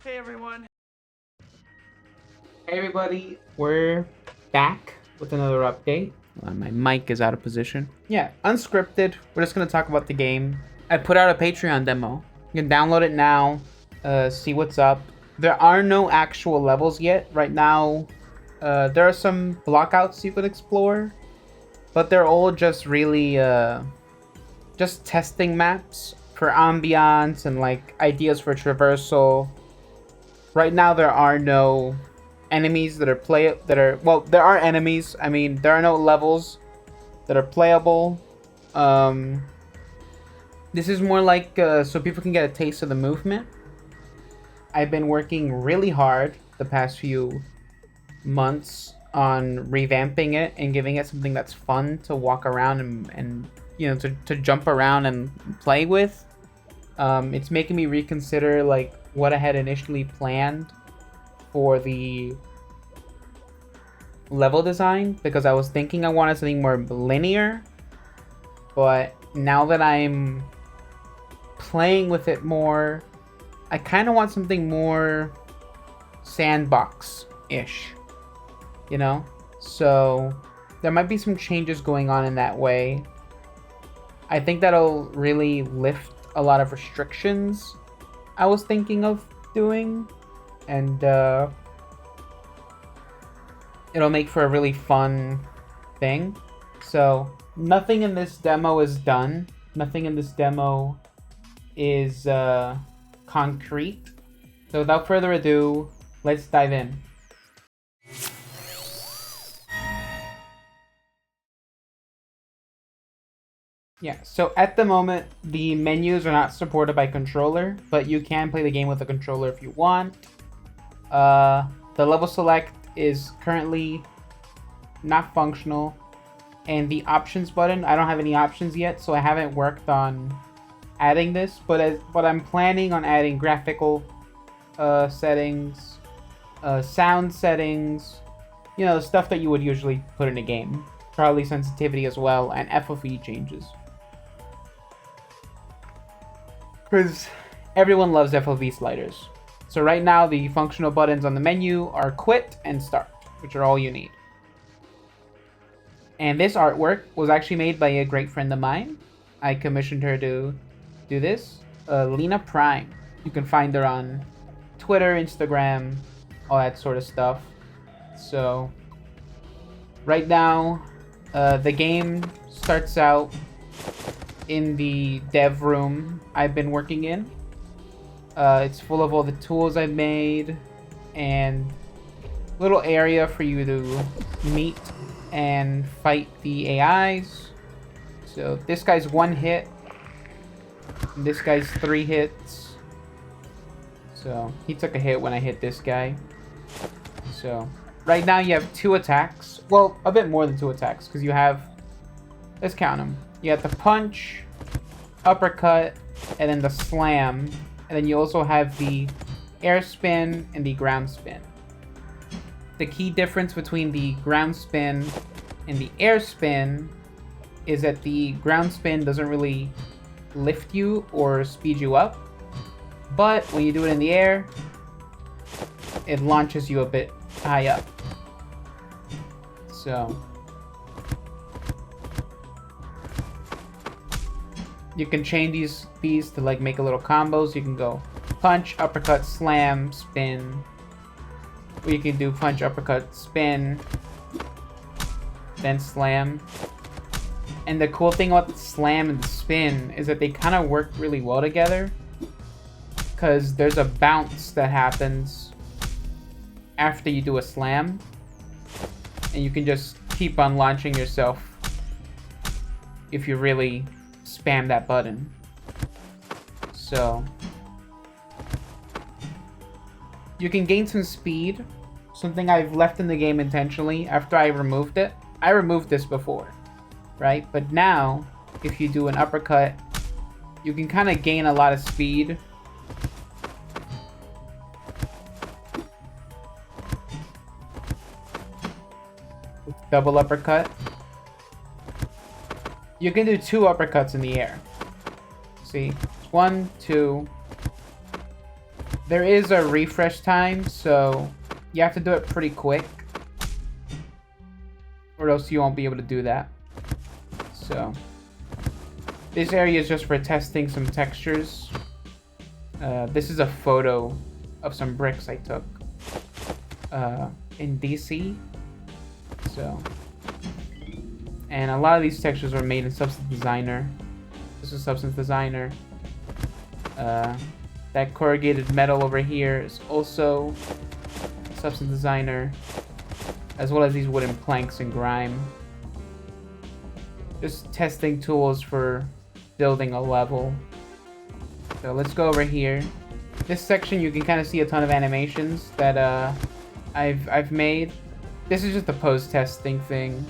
Hey everyone. Hey everybody, we're back with another update. My mic is out of position. Yeah, unscripted. We're just gonna talk about the game. I put out a Patreon demo. You can download it now, see what's up. There are no actual levels yet. Right now, there are some blockouts you could explore, but they're all just really just testing maps for ambiance and like ideas for traversal. Right now, there are no enemies that are well, there are enemies. I mean, there are no levels that are playable. Um, this is more like so people can get a taste of the movement. I've been working really hard the past few months on revamping it and giving it something that's fun to walk around and you know to jump around and play with. It's making me reconsider like what I had initially planned for the level design because I was thinking I wanted something more linear, but now that I'm playing with it more, I kind of want something more sandbox-ish, you know? So there might be some changes going on in that way. I think that'll really lift a lot of restrictions I was thinking of doing, and it'll make for a really fun thing. So nothing in this demo is done. Nothing in this demo is concrete. So without further ado, let's dive in. Yeah, so at the moment, the menus are not supported by controller, but you can play the game with a controller if you want. The level select is currently not functional, and the options button, I don't have any options yet, so I haven't worked on adding this, but I'm planning on adding graphical settings, sound settings, you know, stuff that you would usually put in a game. Probably sensitivity as well, and FOV changes. Because everyone loves FOV sliders. So right now, the functional buttons on the menu are quit and start, which are all you need. And this artwork was actually made by a great friend of mine. I commissioned her to do this. Lena Prime. You can find her on Twitter, Instagram, all that sort of stuff. So, right now, the game starts out in the dev room I've been working in. It's full of all the tools I've made and little area for you to meet and fight the AIs. So this guy's 1 hit, and this guy's 3 hits. So he took a hit when I hit this guy. So right now you have 2 attacks. Well, a bit more than 2 attacks because you have, let's count them. You have the punch, uppercut, and then the slam. And then you also have the air spin and the ground spin. The key difference between the ground spin and the air spin is that the ground spin doesn't really lift you or speed you up. But when you do it in the air, it launches you a bit high up. So you can chain these to like make a little combos. You can go punch, uppercut, slam, spin. Or you can do punch, uppercut, spin, then slam. And the cool thing about the slam and the spin is that they kind of work really well together. Because there's a bounce that happens after you do a slam. And you can just keep on launching yourself if you really spam that button. So you can gain some speed, something I've left in the game intentionally after I removed it. I removed this before, right? But now, if you do an uppercut, you can kind of gain a lot of speed. With double uppercut. You can do 2 uppercuts in the air. See? 1, 2. There is a refresh time, so you have to do it pretty quick, or else you won't be able to do that. So this area is just for testing some textures. This is a photo of some bricks I took in DC. So, and a lot of these textures were made in Substance Designer. This is Substance Designer. That corrugated metal over here is also Substance Designer, as well as these wooden planks in Grime. Just testing tools for building a level. So let's go over here. This section you can kind of see a ton of animations that I've made. This is just a post testing thing,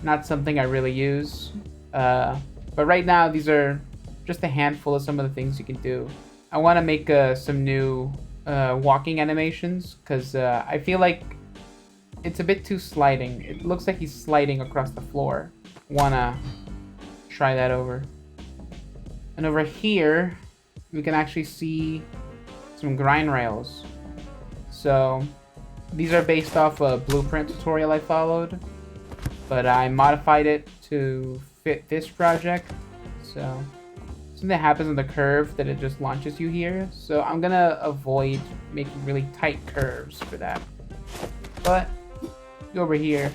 not something I really use. But right now these are just a handful of some of the things you can do. I want to make some new walking animations because I feel like it's a bit too sliding. It looks like he's sliding across the floor. Wanna try that over. And over here, we can actually see some grind rails. So these are based off a blueprint tutorial I followed, but I modified it to fit this project. So something happens on the curve that it just launches you here. So I'm gonna avoid making really tight curves for that. But go over here.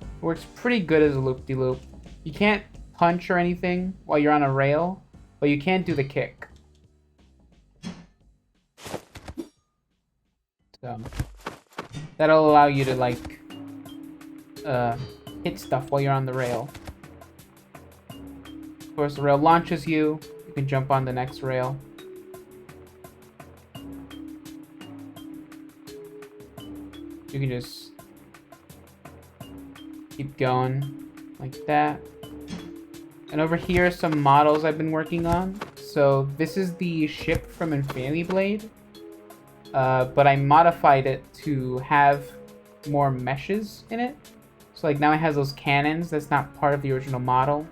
It works pretty good as a loop-de-loop. You can't punch or anything while you're on a rail, but you can do the kick. So that'll allow you to like hit stuff while you're on the rail. Of course, the rail launches you. You can jump on the next rail. You can just keep going like that. And over here are some models I've been working on. So this is the ship from Infinity Blade, but I modified it to have more meshes in it. So like now it has those cannons that's not part of the original model,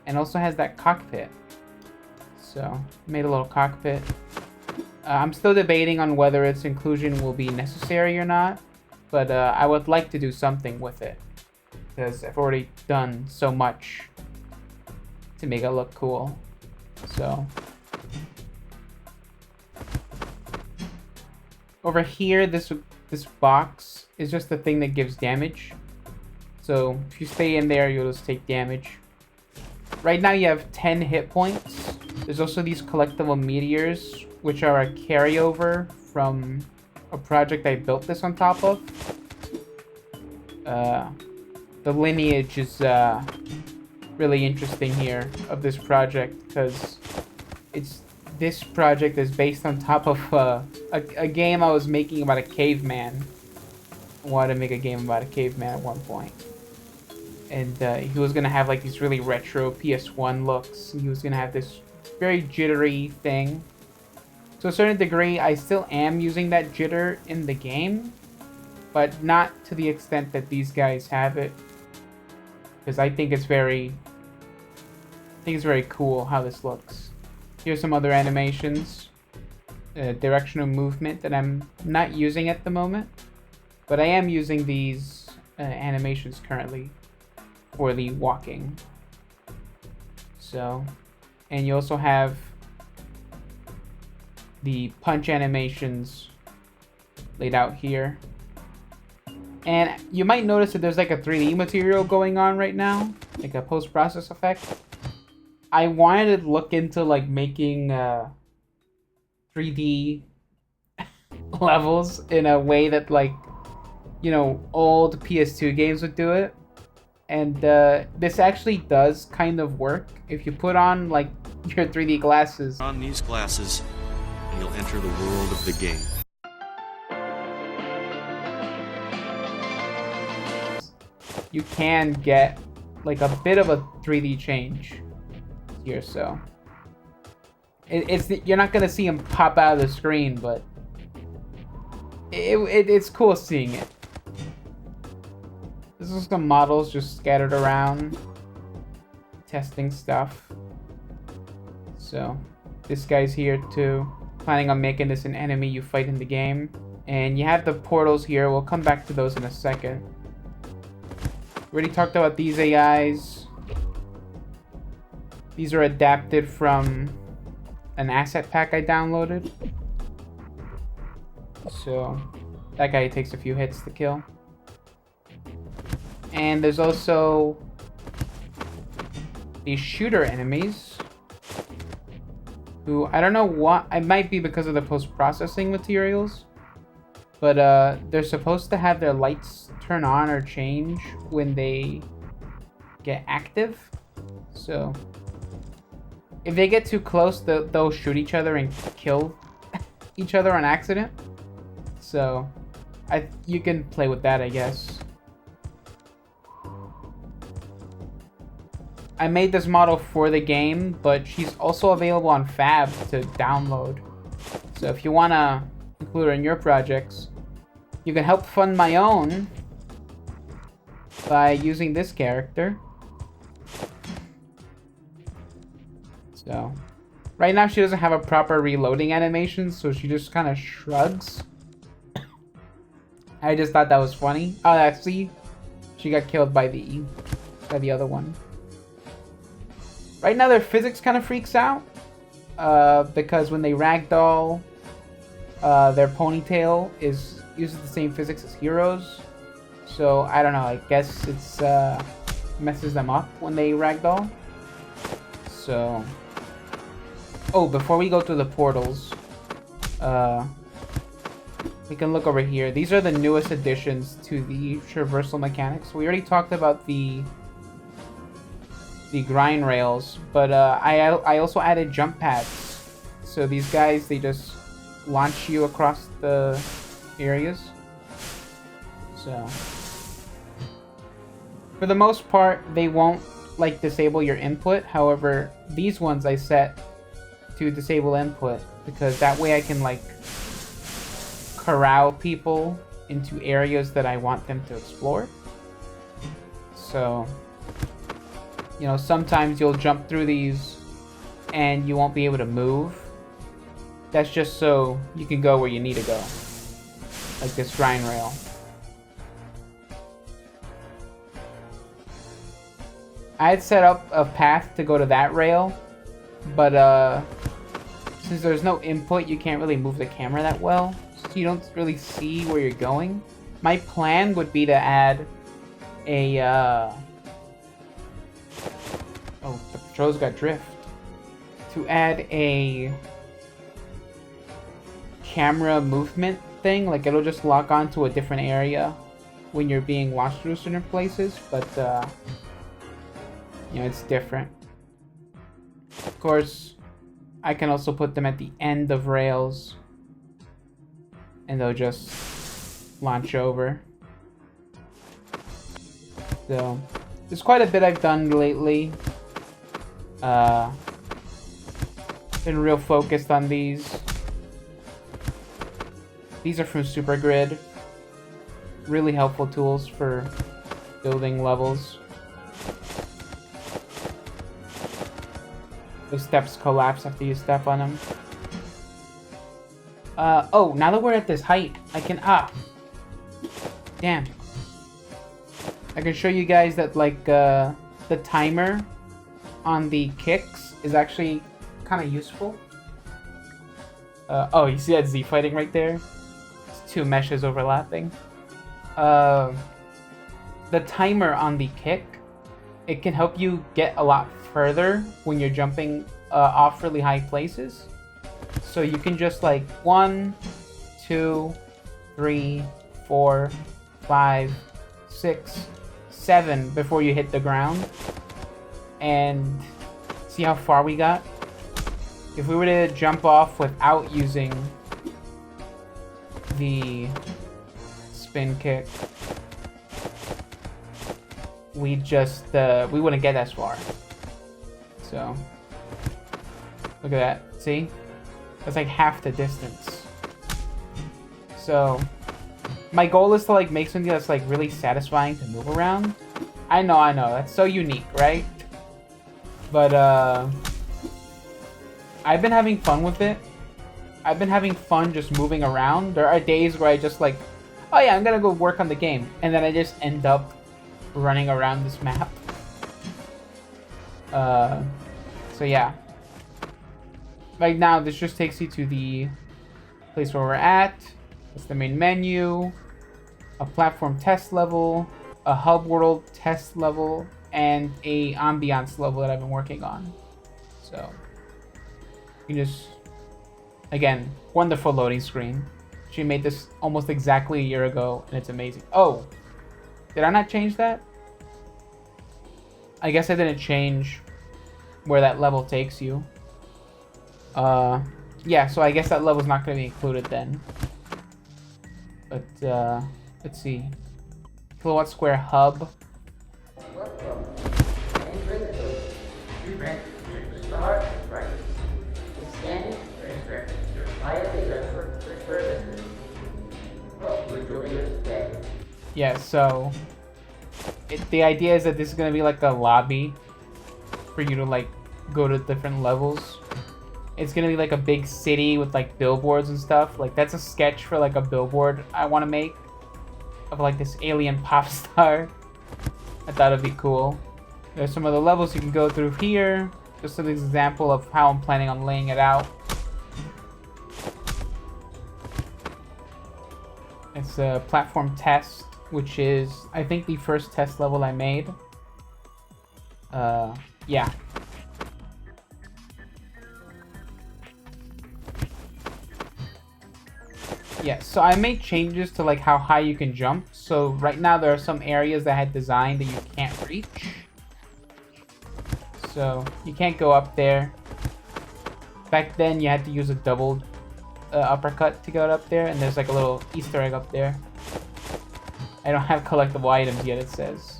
and also has that cockpit. So made a little cockpit. I'm still debating on whether its inclusion will be necessary or not, but I would like to do something with it because I've already done so much to make it look cool. So over here, this box is just the thing that gives damage. So if you stay in there, you'll just take damage. Right now you have 10 hit points. There's also these collectible meteors, which are a carryover from a project I built this on top of. The lineage is really interesting here of this project because this project is based on top of a game I was making about a caveman. I wanted to make a game about a caveman at one point. And he was going to have like these really retro PS1 looks. He was going to have this very jittery thing. To a certain degree, I still am using that jitter in the game, but not to the extent that these guys have it. Because I think it's very cool how this looks. Here's some other animations. Directional movement that I'm not using at the moment, but I am using these animations currently for the walking. So, and you also have the punch animations laid out here. And you might notice that there's like a 3D material going on right now, like a post-process effect. I wanted to look into like making 3D levels in a way that like, you know, old PS2 games would do it. And this actually does kind of work if you put on like your 3D glasses. On these glasses, and you'll enter the world of the game. You can get like a bit of a 3D change here, so you're not gonna see him pop out of the screen, but it's cool seeing it. This is some models just scattered around testing stuff. So this guy's here too. planning on making this an enemy you fight in the game. And you have the portals here. We'll come back to those in a second. We already talked about these AIs. These are adapted from an asset pack I downloaded. So that guy takes a few hits to kill. And there's also these shooter enemies who, I don't know what, it might be because of the post-processing materials, but they're supposed to have their lights turn on or change when they get active. So if they get too close, they'll shoot each other and kill each other on accident. So you can play with that, I guess. I made this model for the game, but she's also available on Fab to download. So if you want to include her in your projects, you can help fund my own by using this character. So right now she doesn't have a proper reloading animation, so she just kind of shrugs. I just thought that was funny. Oh, actually, she got killed by the other one. Right now, their physics kind of freaks out because when they ragdoll, their ponytail uses the same physics as heroes. So I don't know. I guess it's messes them up when they ragdoll. So, oh, before we go through the portals, we can look over here. These are the newest additions to the traversal mechanics. We already talked about the grind rails, but I also added jump pads. So these guys, they just launch you across the areas. So for the most part, they won't like disable your input. However, these ones I set to disable input because that way I can like corral people into areas that I want them to explore. So, you know, sometimes you'll jump through these and you won't be able to move. That's just so you can go where you need to go. Like this grind rail. I had set up a path to go to that rail, but since there's no input, you can't really move the camera that well. So you don't really see where you're going. My plan would be to add a oh, the patrol's got drift. To add a camera movement thing, like it'll just lock onto a different area when you're being watched through certain places, but you know, it's different. Of course, I can also put them at the end of rails and they'll just launch over. So there's quite a bit I've done lately. Been real focused on these. These are from Super Grid. Really helpful tools for building levels. The steps collapse after you step on them. Oh, now that we're at this height, I can, damn. I can show you guys that, like, the timer on the kicks is actually kind of useful. Oh, you see that Z fighting right there? It's two meshes overlapping. The timer on the kick, it can help you get a lot further when you're jumping off really high places. So you can just like 1, 2, 3, 4, 5, 6, 7 before you hit the ground. And see how far we got? If we were to jump off without using the spin kick, we just we wouldn't get as far. So look at that. See? That's like half the distance. So my goal is to like make something that's like really satisfying to move around. I know, that's so unique, right? But I've been having fun with it. I've been having fun just moving around. There are days where I just like, oh yeah, I'm gonna go work on the game, and then I just end up running around this map. So yeah. Right now, this just takes you to the place where we're at. It's the main menu, a platform test level, a hub world test level, and a ambiance level that I've been working on. So you can just, again, wonderful loading screen. She made this almost exactly a year ago, and it's amazing. Oh, did I not change that? I guess I didn't change where that level takes you. Yeah, so I guess that level's not going to be included then. But, let's see. Kilowatt Square Hub. Yeah, so the idea is that this is going to be like a lobby for you to like go to different levels. It's going to be like a big city with like billboards and stuff. Like that's a sketch for like a billboard I want to make of like this alien pop star. I thought it'd be cool. There's some other levels you can go through here. Just an example of how I'm planning on laying it out. It's a platform test, which is, I think, the first test level I made. Yeah. Yeah, so I made changes to like how high you can jump. So right now there are some areas that I had designed that you can't reach. So you can't go up there. Back then you had to use a double uppercut to go up there, and there's like a little Easter egg up there. I don't have collectible items yet, it says.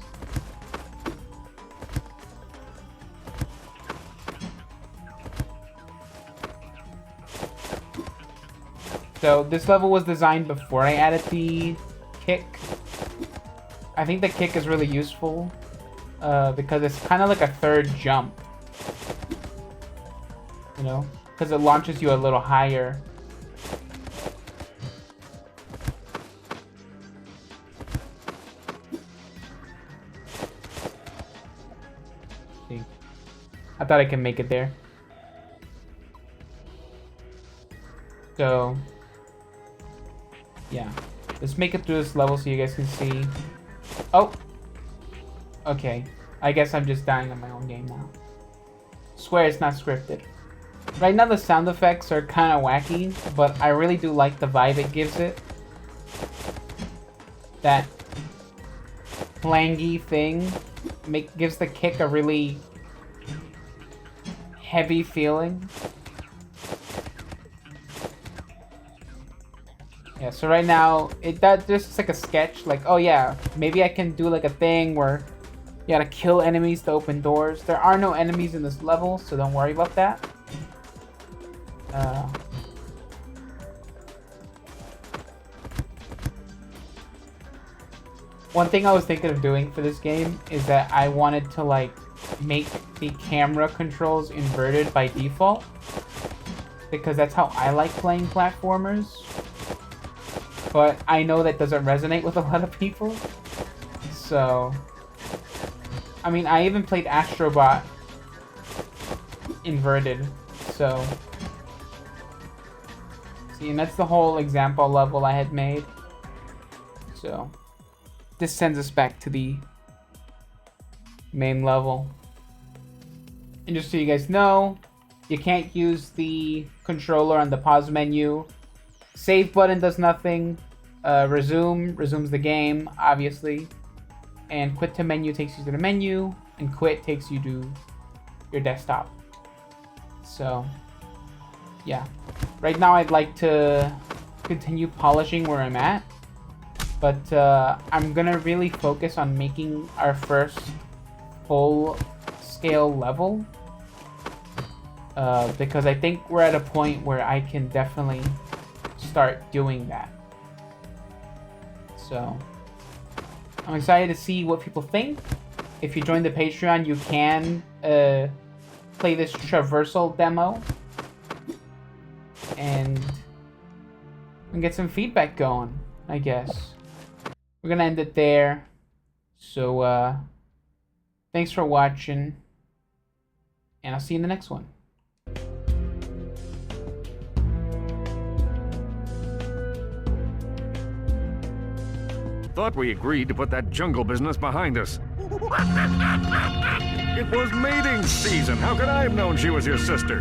So this level was designed before I added the kick. I think the kick is really useful because it's kind of like a third jump. You know, because it launches you a little higher. See, I thought I could make it there. So yeah, let's make it through this level so you guys can see. Oh, okay. I guess I'm just dying on my own game now. Swear it's not scripted. Right now the sound effects are kind of wacky, but I really do like the vibe it gives it. That clangy thing gives the kick a really heavy feeling. Yeah, so right now, that just like a sketch, like, oh yeah, maybe I can do like a thing where you gotta kill enemies to open doors. There are no enemies in this level, so don't worry about that. One thing I was thinking of doing for this game is that I wanted to like make the camera controls inverted by default, because that's how I like playing platformers. But I know that doesn't resonate with a lot of people. So, I mean, I even played Astrobot inverted. So, see, and that's the whole example level I had made. So, this sends us back to the main level. And just so you guys know, you can't use the controller on the pause menu. Save button does nothing. Resume resumes the game, obviously. And quit to menu takes you to the menu. And quit takes you to your desktop. So, yeah. Right now I'd like to continue polishing where I'm at. But I'm gonna really focus on making our first full-scale level. Because I think we're at a point where I can definitely start doing that. So I'm excited to see what people think. If you join the Patreon, you can play this traversal demo, and and get some feedback going, I guess. We're gonna end it there. So, thanks for watching, and I'll see you in the next one. Thought we agreed to put that jungle business behind us. It was mating season. How could I have known she was your sister?